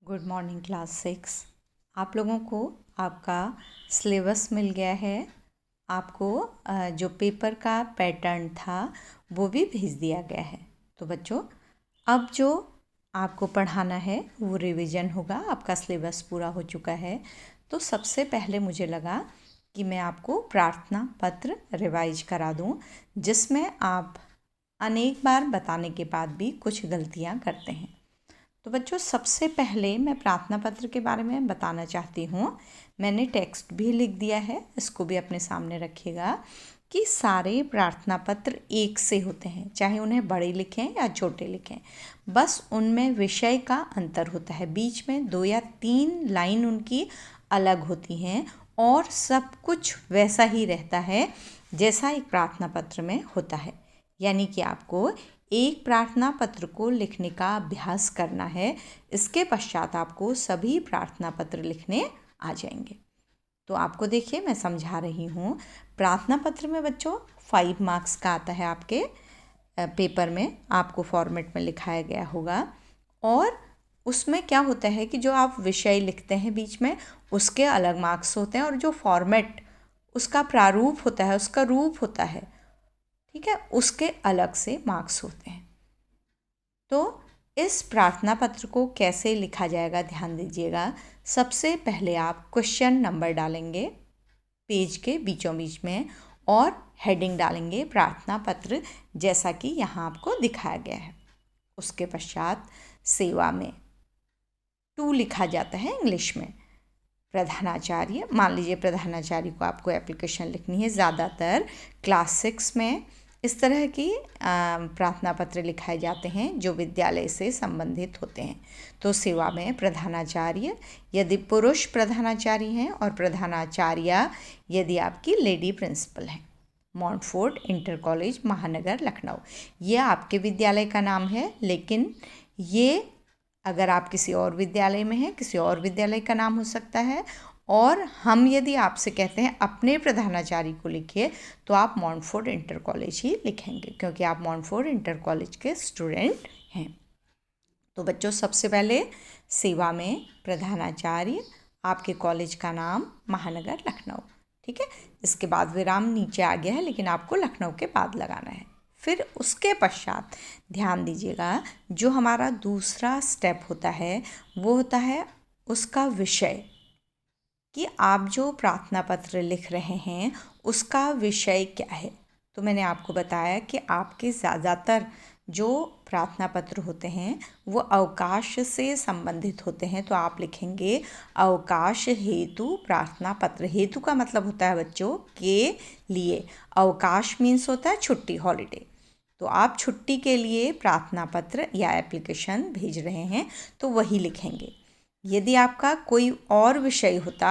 Good morning class 6। आप लोगों को आपका सिलेबस मिल गया है। आपको जो पेपर का पैटर्न था वो भी भेज दिया गया है। तो बच्चों, अब जो आपको पढ़ाना है वो रिवीजन होगा। आपका सिलेबस पूरा हो चुका है। तो सबसे पहले मुझे लगा कि मैं आपको प्रार्थना पत्र रिवाइज करा दूं, जिसमें आप अनेक बार बताने के बाद भी कुछ गलतियां करते हैं। तो बच्चों, सबसे पहले मैं प्रार्थना पत्र के बारे में बताना चाहती हूँ। मैंने टेक्स्ट भी लिख दिया है, इसको भी अपने सामने रखिएगा कि सारे प्रार्थना पत्र एक से होते हैं, चाहे उन्हें बड़े लिखें या छोटे लिखें। बस उनमें विषय का अंतर होता है, बीच में 2 या 3 लाइन उनकी अलग होती हैं और सब कुछ वैसा ही रहता है जैसा एक प्रार्थना पत्र में होता है। यानी कि आपको एक प्रार्थना पत्र को लिखने का अभ्यास करना है। इसके पश्चात आपको सभी प्रार्थना पत्र लिखने आ जाएंगे। तो आपको देखिए, मैं समझा रही हूँ। प्रार्थना पत्र में बच्चों 5 मार्क्स का आता है। आपके पेपर में आपको फॉर्मेट में लिखाया गया होगा, और उसमें क्या होता है कि जो आप विषय लिखते हैं बीच में, उसके अलग मार्क्स होते हैं, और जो फॉर्मेट उसका प्रारूप होता है, उसका रूप होता है, ठीक है, उसके अलग से मार्क्स होते हैं। तो इस प्रार्थना पत्र को कैसे लिखा जाएगा, ध्यान दीजिएगा। सबसे पहले आप क्वेश्चन नंबर डालेंगे पेज के बीचों बीच में, और हेडिंग डालेंगे प्रार्थना पत्र, जैसा कि यहाँ आपको दिखाया गया है। उसके पश्चात सेवा में 2 लिखा जाता है इंग्लिश में। प्रधानाचार्य, मान लीजिए प्रधानाचार्य को आपको एप्लीकेशन लिखनी है। ज़्यादातर क्लास 6 में इस तरह की प्रार्थना पत्र लिखाए जाते हैं जो विद्यालय से संबंधित होते हैं। तो सेवा में प्रधानाचार्य यदि पुरुष प्रधानाचार्य हैं, और प्रधानाचार्या यदि आपकी लेडी प्रिंसिपल हैं। मॉन्टफोर्ट इंटर कॉलेज, महानगर, लखनऊ, ये आपके विद्यालय का नाम है। लेकिन ये अगर आप किसी और विद्यालय में हैं, किसी और विद्यालय का नाम हो सकता है। और हम यदि आपसे कहते हैं अपने प्रधानाचार्य को लिखिए, तो आप मॉन्टफोर्ट इंटर कॉलेज ही लिखेंगे, क्योंकि आप मॉन्टफोर्ट इंटर कॉलेज के स्टूडेंट हैं। तो बच्चों, सबसे पहले सेवा में प्रधानाचार्य, आपके कॉलेज का नाम, महानगर, लखनऊ, ठीक है। इसके बाद विराम नीचे आ गया है, लेकिन आपको लखनऊ के बाद लगाना है। फिर उसके पश्चात ध्यान दीजिएगा, जो हमारा दूसरा स्टेप होता है वो होता है उसका विषय, कि आप जो प्रार्थना पत्र लिख रहे हैं उसका विषय क्या है। तो मैंने आपको बताया कि आपके ज़्यादातर जो प्रार्थना पत्र होते हैं वो अवकाश से संबंधित होते हैं। तो आप लिखेंगे अवकाश हेतु प्रार्थना पत्र। हेतु का मतलब होता है बच्चों के लिए। अवकाश मीन्स होता है छुट्टी, हॉलीडे। तो आप छुट्टी के लिए प्रार्थना पत्र या एप्लीकेशन भेज रहे हैं, तो वही लिखेंगे। यदि आपका कोई और विषय होता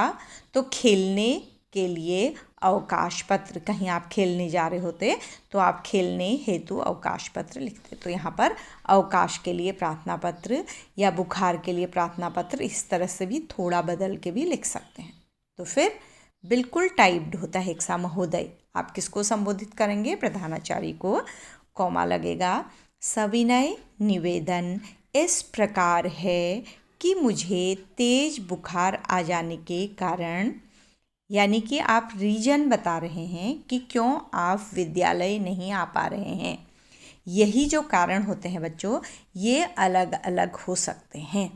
तो खेलने के लिए अवकाश पत्र, कहीं आप खेलने जा रहे होते तो आप खेलने हेतु अवकाश पत्र लिखते। तो यहाँ पर अवकाश के लिए प्रार्थना पत्र या बुखार के लिए प्रार्थना पत्र, इस तरह से भी थोड़ा बदल के भी लिख सकते हैं। तो फिर बिल्कुल टाइप्ड होता है। एक सा महोदय, आप किसको संबोधित करेंगे? प्रधानाचार्य को। कॉमा लगेगा। सविनय निवेदन इस प्रकार है कि मुझे तेज बुखार आ जाने के कारण, यानी कि आप रीजन बता रहे हैं कि क्यों आप विद्यालय नहीं आ पा रहे हैं। यही जो कारण होते हैं बच्चों, ये अलग अलग हो सकते हैं।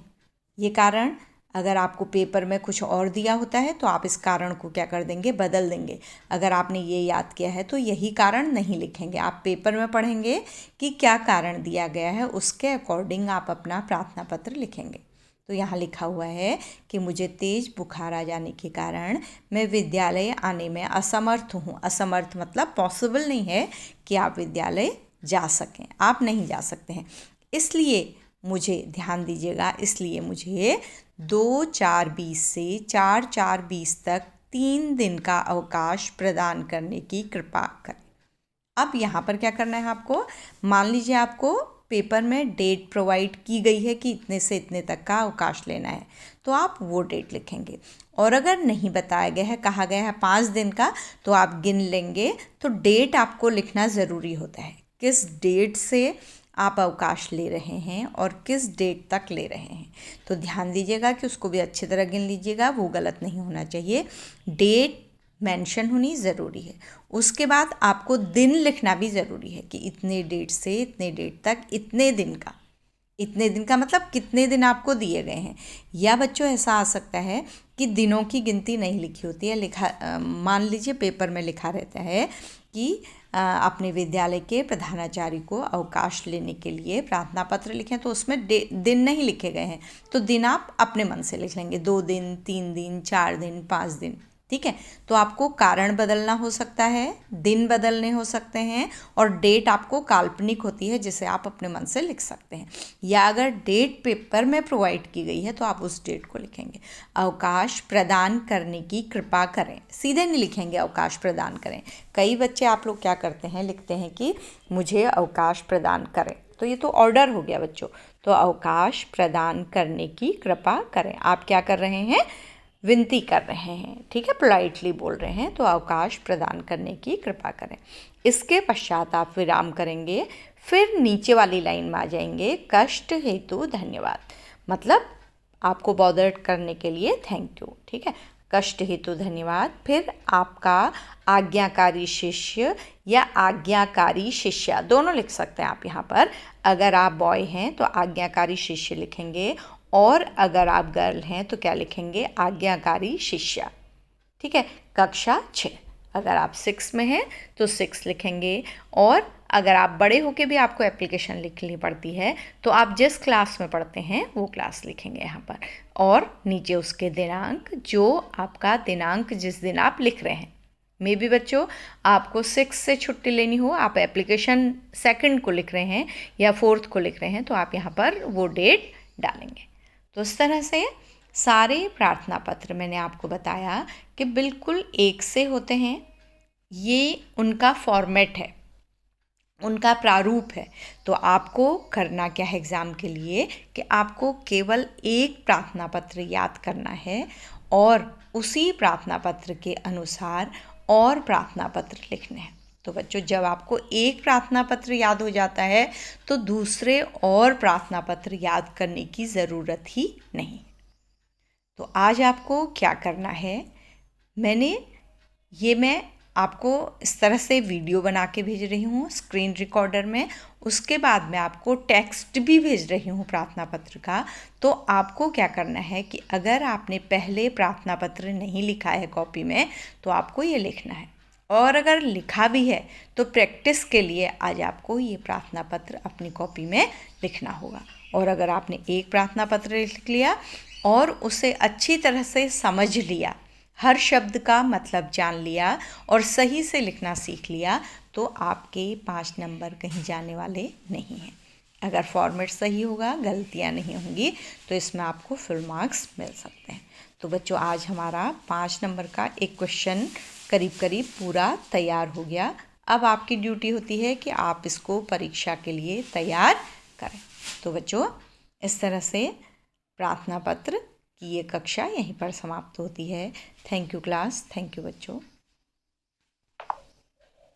ये कारण अगर आपको पेपर में कुछ और दिया होता है तो आप इस कारण को क्या कर देंगे? बदल देंगे। अगर आपने ये याद किया है तो यही कारण नहीं लिखेंगे। आप पेपर में पढ़ेंगे कि क्या कारण दिया गया है, उसके अकॉर्डिंग आप अपना प्रार्थना पत्र लिखेंगे। तो यहाँ लिखा हुआ है कि मुझे तेज बुखार आ जाने के कारण मैं विद्यालय आने में असमर्थ हूँ। असमर्थ मतलब पॉसिबल नहीं है कि आप विद्यालय जा सकें, आप नहीं जा सकते हैं। इसलिए मुझे, ध्यान दीजिएगा, इसलिए मुझे 2/4/20 से 4/4/20 तक 3 दिन का अवकाश प्रदान करने की कृपा करें। अब यहाँ पर क्या करना है आपको? मान लीजिए आपको पेपर में डेट प्रोवाइड की गई है कि इतने से इतने तक का अवकाश लेना है, तो आप वो डेट लिखेंगे। और अगर नहीं बताया गया है, कहा गया है 5 दिन का, तो आप गिन लेंगे। तो डेट आपको लिखना ज़रूरी होता है, किस डेट से आप अवकाश ले रहे हैं और किस डेट तक ले रहे हैं। तो ध्यान दीजिएगा कि उसको भी अच्छी तरह गिन लीजिएगा, वो गलत नहीं होना चाहिए। डेट मेंशन होनी ज़रूरी है। उसके बाद आपको दिन लिखना भी ज़रूरी है कि इतने डेट से इतने डेट तक इतने दिन का मतलब कितने दिन आपको दिए गए हैं। या बच्चों ऐसा आ सकता है कि दिनों की गिनती नहीं लिखी होती है, मान लीजिए पेपर में लिखा रहता है कि अपने विद्यालय के प्रधानाचार्य को अवकाश लेने के लिए प्रार्थना पत्र लिखें, तो उसमें दिन नहीं लिखे गए हैं, तो दिन आप अपने मन से लिख लेंगे, 2 दिन, 3 दिन, 4 दिन, 5 दिन, ठीक है। तो आपको कारण बदलना हो सकता है, दिन बदलने हो सकते हैं, और डेट आपको काल्पनिक होती है जिसे आप अपने मन से लिख सकते हैं। या अगर डेट पेपर में प्रोवाइड की गई है तो आप उस डेट को लिखेंगे। अवकाश प्रदान करने की कृपा करें, सीधे नहीं लिखेंगे अवकाश प्रदान करें। कई बच्चे आप लोग क्या करते हैं, लिखते हैं कि मुझे अवकाश प्रदान करें, तो ये तो ऑर्डर हो गया बच्चों। तो अवकाश प्रदान करने की कृपा करें, आप क्या कर रहे हैं, विनती कर रहे हैं, ठीक है, पोलाइटली बोल रहे हैं, तो अवकाश प्रदान करने की कृपा करें। इसके पश्चात आप विराम करेंगे, फिर नीचे वाली लाइन में आ जाएंगे, कष्ट हेतु धन्यवाद, मतलब आपको बॉदर करने के लिए थैंक यू, ठीक है, कष्ट हेतु धन्यवाद। फिर आपका आज्ञाकारी शिष्य या आज्ञाकारी शिष्या दोनों लिख सकते हैं आप यहाँ पर। अगर आप बॉय हैं तो आज्ञाकारी शिष्य लिखेंगे, और अगर आप गर्ल हैं तो क्या लिखेंगे, आज्ञाकारी शिष्या, ठीक है। कक्षा 6, अगर आप 6 में हैं तो 6 लिखेंगे, और अगर आप बड़े होके भी आपको एप्लीकेशन लिखनी पड़ती है तो आप जिस क्लास में पढ़ते हैं वो क्लास लिखेंगे यहाँ पर, और नीचे उसके दिनांक, जो आपका दिनांक जिस दिन आप लिख रहे हैं। मे बी बच्चों आपको 6 से छुट्टी लेनी हो, आप एप्लीकेशन 2 को लिख रहे हैं या 4 को लिख रहे हैं, तो आप यहाँ पर वो डेट डालेंगे। तो इस तरह से सारे प्रार्थना पत्र मैंने आपको बताया कि बिल्कुल एक से होते हैं, ये उनका फॉर्मेट है, उनका प्रारूप है। तो आपको करना क्या है एग्ज़ाम के लिए कि आपको केवल एक प्रार्थना पत्र याद करना है, और उसी प्रार्थना पत्र के अनुसार और प्रार्थना पत्र लिखने हैं। तो बच्चों जब आपको एक प्रार्थना पत्र याद हो जाता है तो दूसरे और प्रार्थना पत्र याद करने की ज़रूरत ही नहीं। तो आज आपको क्या करना है, मैं आपको इस तरह से वीडियो बना के भेज रही हूँ स्क्रीन रिकॉर्डर में, उसके बाद मैं आपको टेक्स्ट भी भेज रही हूँ प्रार्थना पत्र का। तो आपको क्या करना है कि अगर आपने पहले प्रार्थना पत्र नहीं लिखा है कॉपी में तो आपको ये लिखना है, और अगर लिखा भी है तो प्रैक्टिस के लिए आज आपको ये प्रार्थना पत्र अपनी कॉपी में लिखना होगा। और अगर आपने एक प्रार्थना पत्र लिख लिया और उसे अच्छी तरह से समझ लिया, हर शब्द का मतलब जान लिया और सही से लिखना सीख लिया, तो आपके 5 नंबर कहीं जाने वाले नहीं हैं। अगर फॉर्मेट सही होगा, गलतियाँ नहीं होंगी, तो इसमें आपको फुल मार्क्स मिल सकते हैं। तो बच्चों आज हमारा 5 नंबर का एक क्वेश्चन करीब करीब पूरा तैयार हो गया। अब आपकी ड्यूटी होती है कि आप इसको परीक्षा के लिए तैयार करें। तो बच्चों इस तरह से प्रार्थना पत्र की ये कक्षा यहीं पर समाप्त होती है। Thank you class, thank you बच्चों।